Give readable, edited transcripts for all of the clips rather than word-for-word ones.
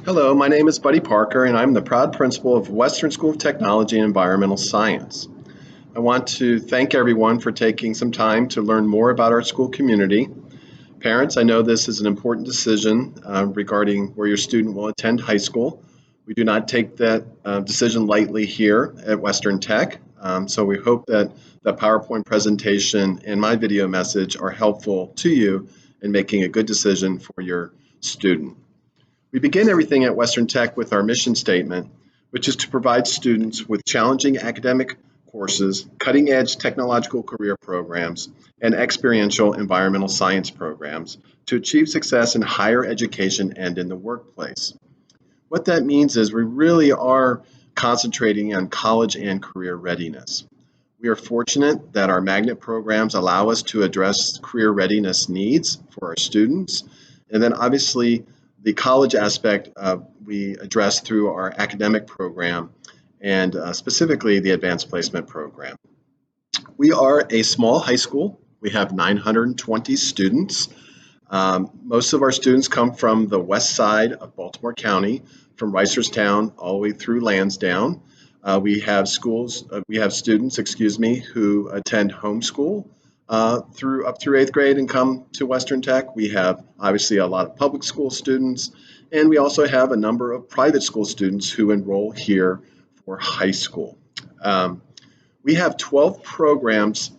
Hello, my name is Buddy Parker, and I'm the proud principal of Western School of Technology and Environmental Science. I want to thank everyone for taking some time to learn more about our school community. Parents, I know this is an important decision regarding where your student will attend high school. We do not take that decision lightly here at Western Tech, so we hope that the PowerPoint presentation and my video message are helpful to you in making a good decision for your student. We begin everything at Western Tech with our mission statement, which is to provide students with challenging academic courses, cutting-edge technological career programs, and experiential environmental science programs to achieve success in higher education and in the workplace. What that means is we really are concentrating on college and career readiness. We are fortunate that our magnet programs allow us to address career readiness needs for our students, and then obviously the college aspect we address through our academic program and specifically the advanced placement program. We are a small high school. We have 920 students. Most of our students come from the west side of Baltimore County, from Reisterstown all the way through Lansdowne. We have students, who attend homeschool up through 8th grade and come to Western Tech. We have obviously a lot of public school students, and we also have a number of private school students who enroll here for high school. We have 12 programs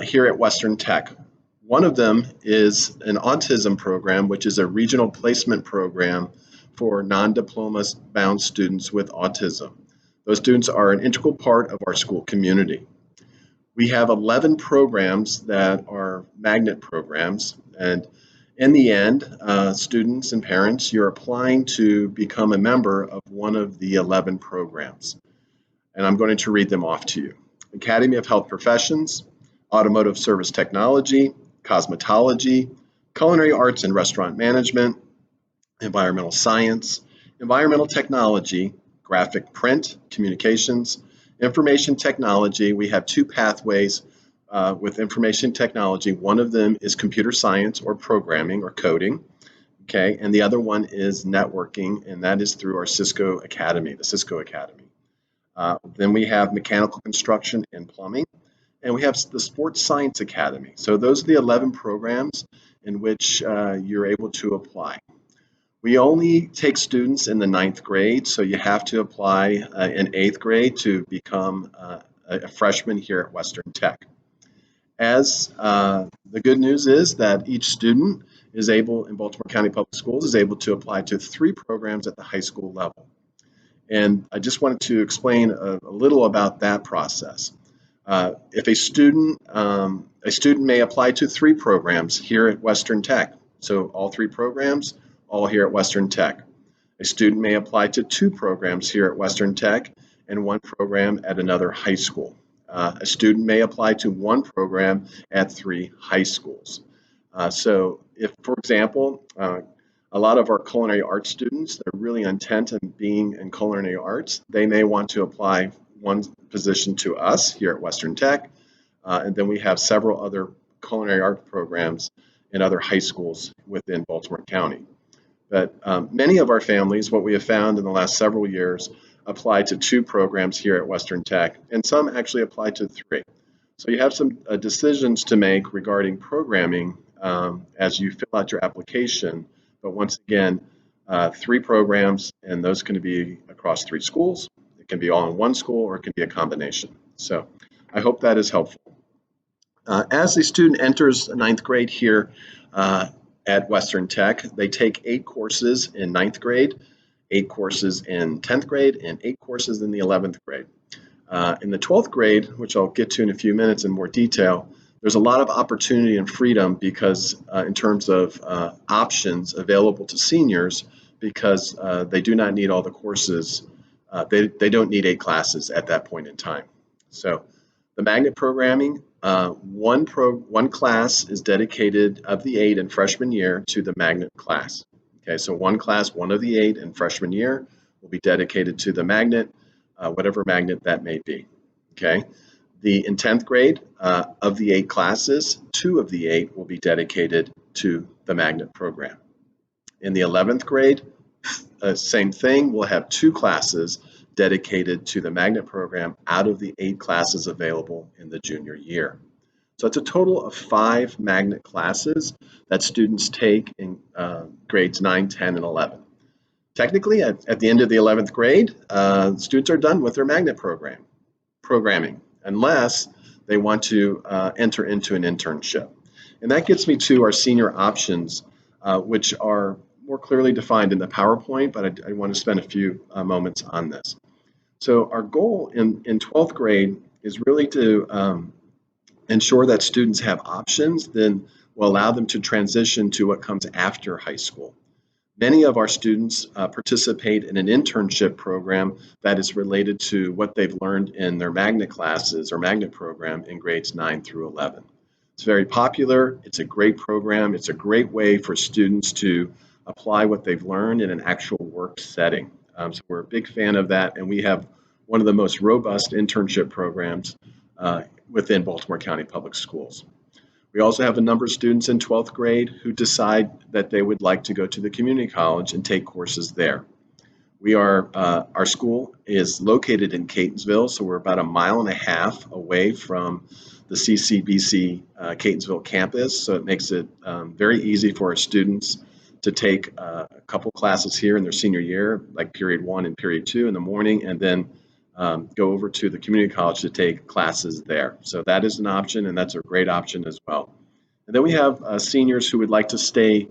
here at Western Tech. One of them is an Autism Program, which is a regional placement program for non-diploma bound students with autism. Those students are an integral part of our school community. We have 11 programs that are magnet programs, and in the end, students and parents, you're applying to become a member of one of the 11 programs. And I'm going to read them off to you. Academy of Health Professions, Automotive Service Technology, Cosmetology, Culinary Arts and Restaurant Management, Environmental Science, Environmental Technology, Graphic Print, Communications, Information Technology. We have two pathways with information technology. One of them is computer science or programming or coding, okay, and the other one is networking, and that is through our Cisco Academy, the Cisco Academy. Then we have mechanical construction and plumbing, and we have the Sports Science Academy. So those are the 11 programs in which you're able to apply. We only take students in the 9th grade, so you have to apply in 8th grade to become a freshman here at Western Tech. As the good news is that each student is able, in Baltimore County Public Schools, is able to apply to 3 programs at the high school level. And I just wanted to explain a little about that process. If a student may apply to 3 programs here at Western Tech, so all 3 programs, all here at Western Tech. A student may apply to 2 programs here at Western Tech and 1 program at another high school. A student may apply to 1 program at 3 high schools. So if, for example, a lot of our culinary arts students, they're really intent on being in culinary arts, they may want to apply 1 position to us here at Western Tech, and then we have several other culinary art programs in other high schools within Baltimore County. But many of our families, what we have found in the last several years, apply to 2 programs here at Western Tech, and some actually apply to 3. So you have some decisions to make regarding programming as you fill out your application. But once again, 3 programs, and those can be across 3 schools. It can be all in 1 school, or it can be a combination. So I hope that is helpful. As the student enters 9th grade here at Western Tech, they take 8 courses in 9th grade, 8 courses in 10th grade, and 8 courses in the 11th grade. In the 12th grade, which I'll get to in a few minutes in more detail, there's a lot of opportunity and freedom because in terms of options available to seniors, because they do not need all the courses. They don't need 8 classes at that point in time. So the magnet programming, one class is dedicated of the 8 in freshman year to the magnet class. Okay, so one class, one of the 8 in freshman year will be dedicated to the magnet, whatever magnet that may be. Okay, in 10th grade, of the 8 classes, 2 of the 8 will be dedicated to the magnet program. In the 11th grade, same thing, we'll have 2 classes dedicated to the magnet program out of the 8 classes available in the junior year. So it's a total of 5 magnet classes that students take in grades 9, 10, and 11. Technically, at the end of the 11th grade, students are done with their magnet programming, unless they want to enter into an internship. And that gets me to our senior options, which are more clearly defined in the PowerPoint, but I want to spend a few moments on this. So our goal in 12th grade is really to ensure that students have options, then will allow them to transition to what comes after high school. Many of our students participate in an internship program that is related to what they've learned in their magnet classes or magnet program in grades 9 through 11. It's very popular. It's a great program. It's a great way for students to apply what they've learned in an actual work setting. So we're a big fan of that, and we have one of the most robust internship programs within Baltimore County Public Schools. We also have a number of students in 12th grade who decide that they would like to go to the community college and take courses there. Our school is located in Catonsville, so we're about a mile and a half away from the CCBC Catonsville campus, so it makes it very easy for our students to take a couple classes here in their senior year, like period 1 and period 2 in the morning, and then go over to the community college to take classes there. So that is an option, and that's a great option as well. And then we have seniors who would like to stay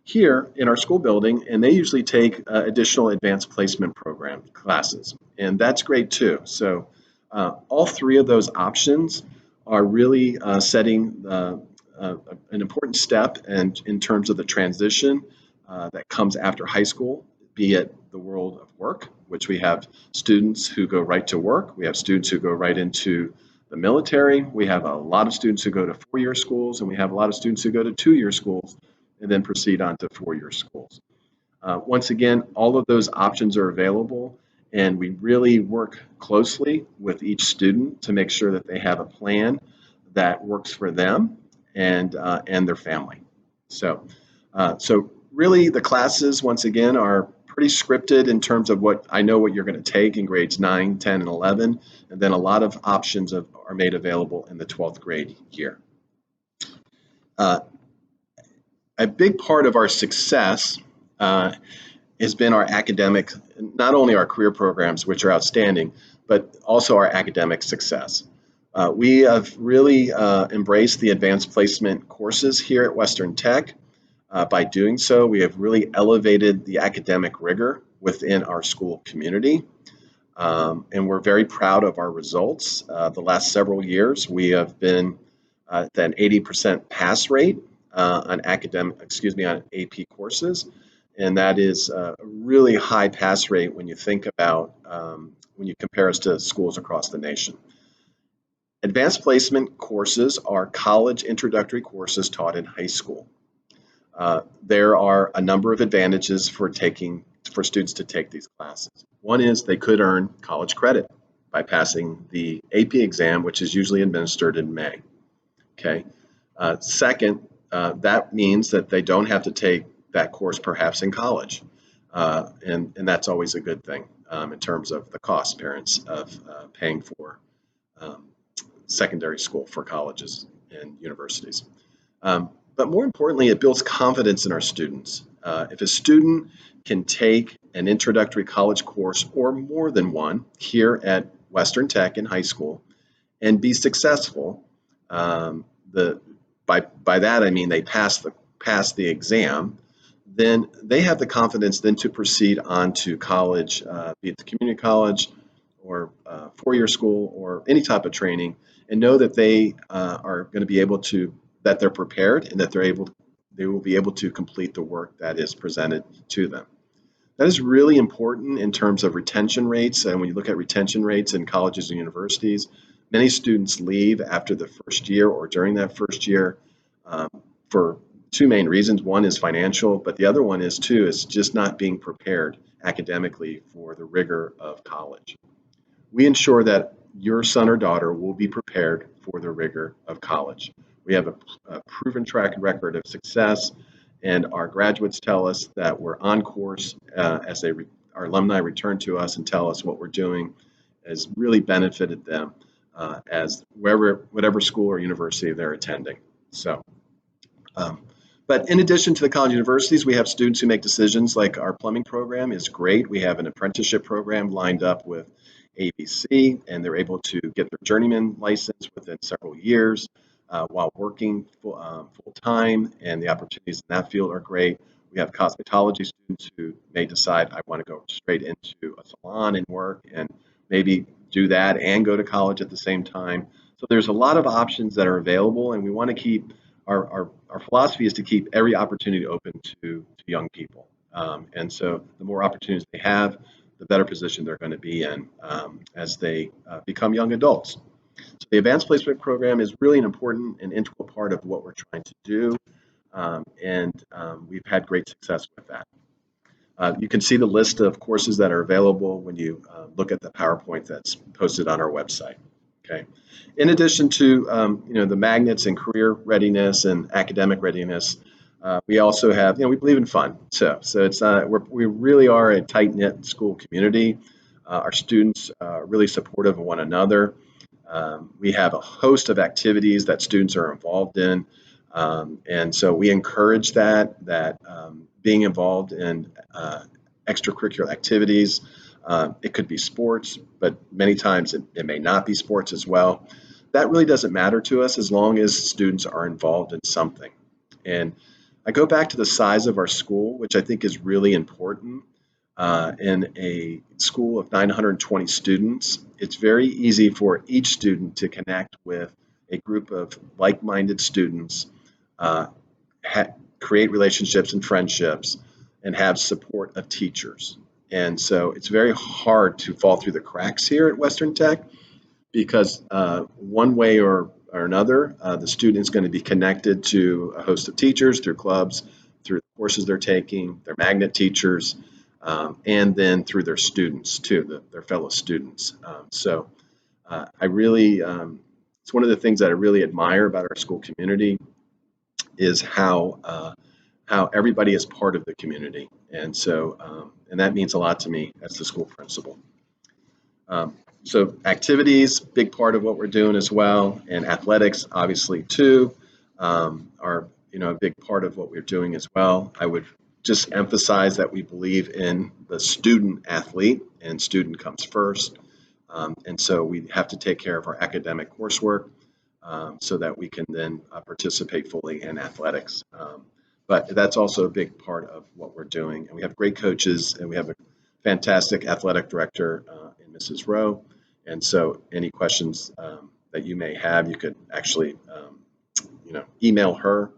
here in our school building, and they usually take additional advanced placement program classes, and that's great too. So all 3 of those options are really setting an important step in terms of the transition that comes after high school, be it the world of work, which we have students who go right to work. We have students who go right into the military. We have a lot of students who go to 4-year schools, and we have a lot of students who go to 2-year schools and then proceed on to 4-year schools. Once again, all of those options are available, and we really work closely with each student to make sure that they have a plan that works for them and their family. So really the classes, once again, are pretty scripted in terms of what you're going to take in grades 9, 10, and 11, and then a lot of options are made available in the 12th grade year. A big part of our success has been our academic, not only our career programs, which are outstanding, but also our academic success. We have really embraced the advanced placement courses here at Western Tech. By doing so, we have really elevated the academic rigor within our school community, and we're very proud of our results. The last several years, we have been at an 80% pass rate on AP courses, and that is a really high pass rate when you think about when you compare us to schools across the nation. Advanced placement courses are college introductory courses taught in high school. There are a number of advantages for students to take these classes. One is they could earn college credit by passing the AP exam, which is usually administered in May. Okay. Second, that means that they don't have to take that course perhaps in college, and that's always a good thing in terms of the cost parents of paying for secondary school for colleges and universities. But more importantly, it builds confidence in our students. If a student can take an introductory college course or more than one here at Western Tech in high school and be successful, by that I mean they pass the exam, then they have the confidence then to proceed on to college, be it the community college or 4-year school or any type of training, and know that they are going to be able to, that they're prepared and that they will be able to complete the work that is presented to them. That is really important in terms of retention rates. And when you look at retention rates in colleges and universities, many students leave after the first year or during that first year for 2 main reasons. One is financial, but the other one is just not being prepared academically for the rigor of college. We ensure that your son or daughter will be prepared for the rigor of college. We have a proven track record of success, and our graduates tell us that we're on course as our alumni return to us and tell us what we're doing has really benefited them as whatever school or university they're attending. So, but in addition to the college universities, we have students who make decisions like our plumbing program is great. We have an apprenticeship program lined up with ABC, and they're able to get their journeyman license within several years while working full time, and the opportunities in that field are great. We have cosmetology students who may decide I want to go straight into a salon and work and maybe do that and go to college at the same time. So there's a lot of options that are available, and we want to keep our philosophy is to keep every opportunity open to young people. And so the more opportunities they have, the better position they're going to be in as they become young adults. So the advanced placement program is really an important and integral part of what we're trying to do. And we've had great success with that. You can see the list of courses that are available when you look at the PowerPoint that's posted on our website. Okay. In addition to the magnets and career readiness and academic readiness, we also have we believe in fun. So it's we really are a tight knit school community. Our students are really supportive of one another. We have a host of activities that students are involved in, and so we encourage that being involved in extracurricular activities. It could be sports, but many times it may not be sports as well. That really doesn't matter to us as long as students are involved in something. And I go back to the size of our school, which I think is really important. In a school of 920 students, it's very easy for each student to connect with a group of like-minded students, create relationships and friendships, and have support of teachers. And so it's very hard to fall through the cracks here at Western Tech because one way or another, the student is going to be connected to a host of teachers through clubs, through the courses they're taking, their magnet teachers, and then through their students too, their fellow students. So I really, it's one of the things that I really admire about our school community is how everybody is part of the community. And so, and that means a lot to me as the school principal. So activities, big part of what we're doing as well, and athletics, obviously too, are a big part of what we're doing as well. I would just emphasize that we believe in the student athlete, and student comes first. And so we have to take care of our academic coursework so that we can then participate fully in athletics. But that's also a big part of what we're doing. And we have great coaches, and we have a fantastic athletic director in Mrs. Rowe. And so any questions that you may have, you could actually email her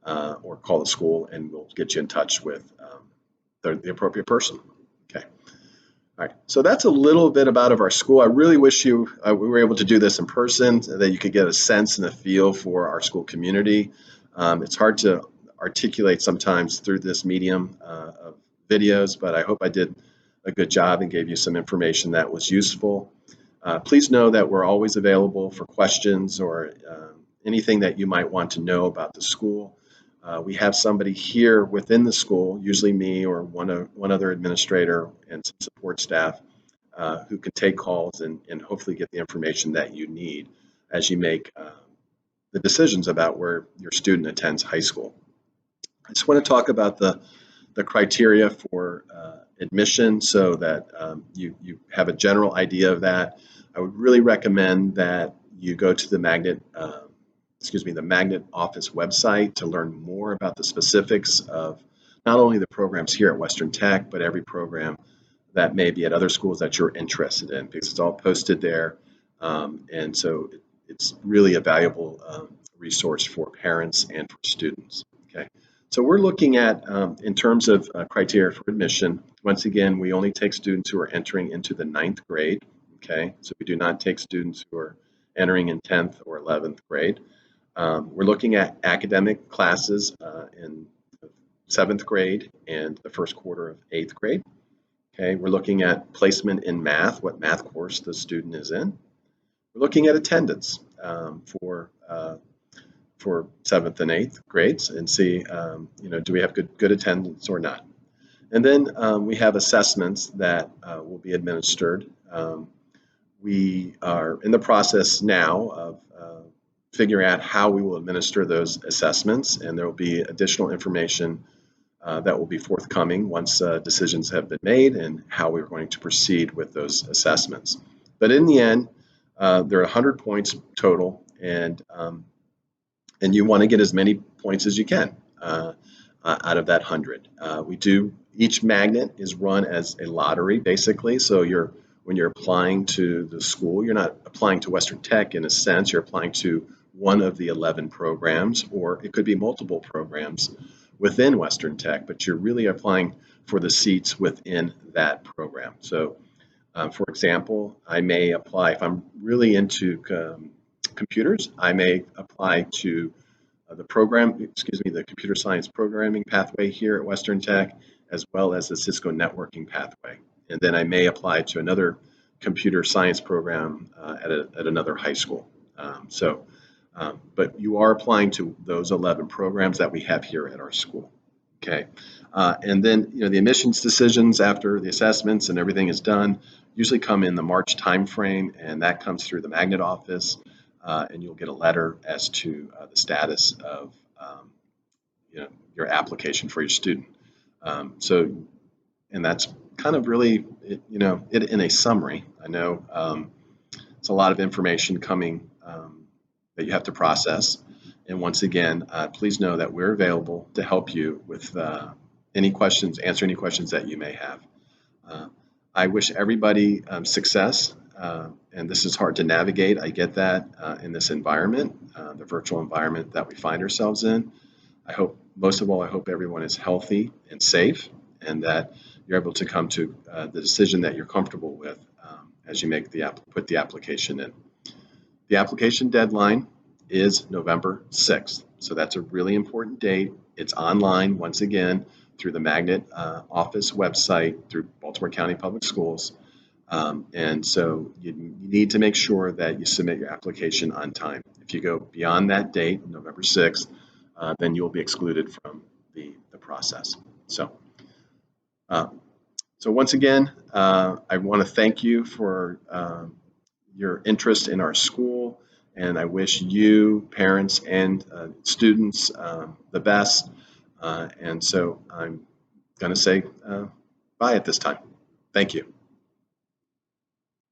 or call the school, and we'll get you in touch with the appropriate person. Okay. All right. So that's a little bit about our school. I really wish we were able to do this in person so that you could get a sense and a feel for our school community. It's hard to articulate sometimes through this medium of videos, but I hope I did a good job and gave you some information that was useful. Please know that we're always available for questions or anything that you might want to know about the school. We have somebody here within the school, usually me or one other administrator and some support staff who can take calls and hopefully get the information that you need as you make the decisions about where your student attends high school. I just want to talk about the criteria for admission so that you have a general idea of that. I would really recommend that you go to the Magnet office website to learn more about the specifics of not only the programs here at Western Tech, but every program that may be at other schools that you're interested in, because it's all posted there. And so it's really a valuable resource for parents and for students. Okay. So we're looking at, in terms of criteria for admission, once again, we only take students who are entering into the 9th grade. Okay. So we do not take students who are entering in 10th or 11th grade. We're looking at academic classes in 7th grade and the first quarter of 8th grade. Okay, we're looking at placement in math, what math course the student is in. We're looking at attendance for for 7th and 8th grades and see, do we have good attendance or not. And then we have assessments that will be administered. We are in the process now of figuring out how we will administer those assessments, and there will be additional information that will be forthcoming once decisions have been made and how we're going to proceed with those assessments. But in the end, there are 100 points total, and you want to get as many points as you can out of that 100. Each magnet is run as a lottery, basically. So when you're applying to the school, you're not applying to Western Tech in a sense. You're applying to one of the 11 programs, or it could be multiple programs within Western Tech, but you're really applying for the seats within that program. So, for example, I may apply, if I'm really into computers, I may apply to the computer science programming pathway here at Western Tech, as well as the Cisco networking pathway. And then I may apply to another computer science program at another high school. But you are applying to those 11 programs that we have here at our school. Okay. And then, the admissions decisions after the assessments and everything is done usually come in the March timeframe, and that comes through the magnet office. And you'll get a letter as to the status of your application for your student. And that's kind of really it in a summary. I know it's a lot of information coming that you have to process. And once again, please know that we're available to help you with any questions, answer any questions that you may have. I wish everybody success. And this is hard to navigate. I get that in this environment, the virtual environment that we find ourselves in. Most of all, I hope everyone is healthy and safe, and that you're able to come to the decision that you're comfortable with as you put the application in. The application deadline is November 6th. So that's a really important date. It's online, once again, through the Magnet office website, through Baltimore County Public Schools. And so you need to make sure that you submit your application on time. If you go beyond that date, November 6th, then you'll be excluded from the process. So once again, I want to thank you for your interest in our school, and I wish you, parents and students, the best. And so I'm going to say bye at this time. Thank you.